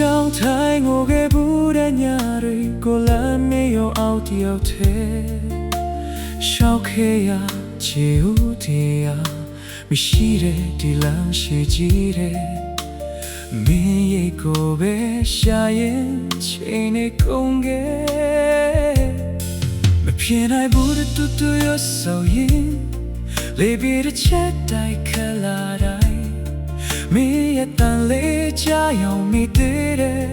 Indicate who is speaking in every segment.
Speaker 1: ကြောင့်ထိုင်ငိုခဲ့ဘူးတဲ့ညတွေကိုလမ်းမေးရောအောက်တယောက်ထဲရှောက်ခဲ့ရချေဦးတရားမရှိတဲ့ဒီလမ်းရှိကြည့်တဲ့မင်းရဲ့ကိုယ်ပဲရှာရင်ချိန်နဲ့ကုန်ခဲ့မဖြစ်နိုင်ဘူးတဲ့တူတူရဆိုရင်လေပြေတဲ့ချက်တိုက်ခလာတိုင်းမင်းရဲ့တန်လေးချရောင်မိသေးတယ်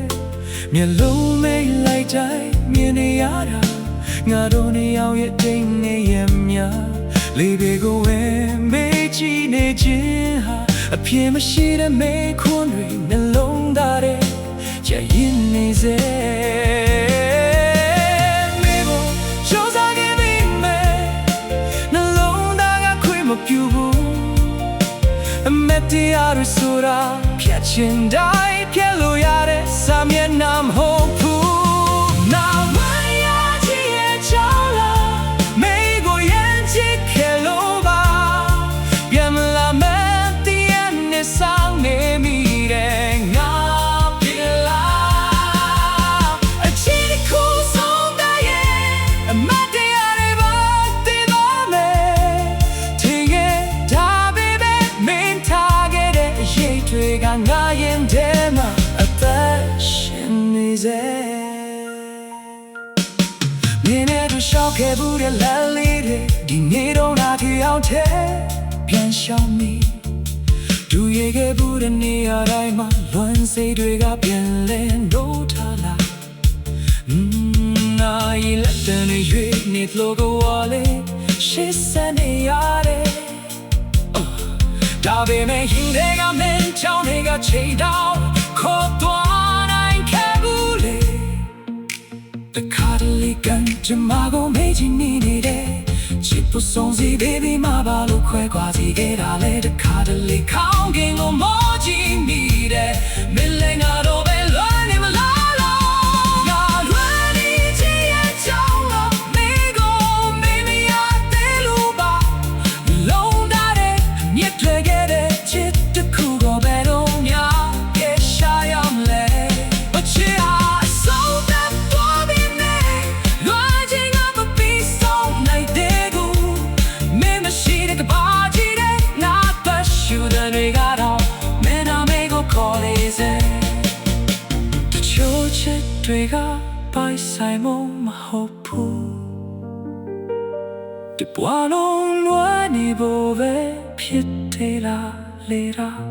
Speaker 1: မျက်လုံးမိတ်လိုက်တိုင်းမြင်နေရတာငါတို့နှစ်ယောက်ရဲ့တိမ်နေရမြလေပြေကိုဝဲမေးကြည့်နေခြင်းဟာအပြည့်မရှိတဲ့မေးခွန်းတွေနှလုံးသားထဲကြရင်နေစေမေးဖို့ကြိုးစားခဲ့ပြီမဲ့နှလုံးသားကခွေမပြူဘူးအမတ်တရားရဆိုတာဖြတ်ချင်တိုင်းဖြတ်လို့ရတဲ့စာမျက်နှာမဟုတ်ဘူးငါရင်ထဲမှာအသက်ရှင်နေစေမင်းနဲ့တို့ရှောက်ခဲ့ဘူးတဲ့လမ်းလေးတွေဒီနေ့တော့နာထီအောင်ထဲပြန်ရှောင်နေဒူရဲခဲ့ဘူးတဲ့နေရာတိုင်းမှာလွမ်းစိတ်တွေကပြန်လဲနိုးထားလာနာရီလက်တန်ရွေးနေလို့ကိုဝါလေရှစ်စနေရတယ်ဒါပေမဲ့ဟင်းတွေကမင်းချောင်းတွေကချိန်တော့ခေါ်သွားနိုင်ခဲ့ဘူးလေတခါတလေကန်ချမကိုမေးချင်နေတယ်ချစ်ဖို့ဆုံးစီ baby မပါလို့ခွဲခွာစီခဲ့တာလေတခါတလေခေါင်းကင်ကိုမောကြည့်မိတယ်မင်းလည်းငါတော့ပဲလွမ်းနေမလားငါလွမ်းနေချင်ရဲ့ကြောင်းတော့မေးကိုမေးမရသေးလို့ပါလုံးသားတဲ့ညစ်တွေတွေကပိုင်ဆိုင်မမဟုတ်ဘူးဒီဘဝလုံးလွမ်းနေဖို့ပဲဖြစ်သေးလားလေလား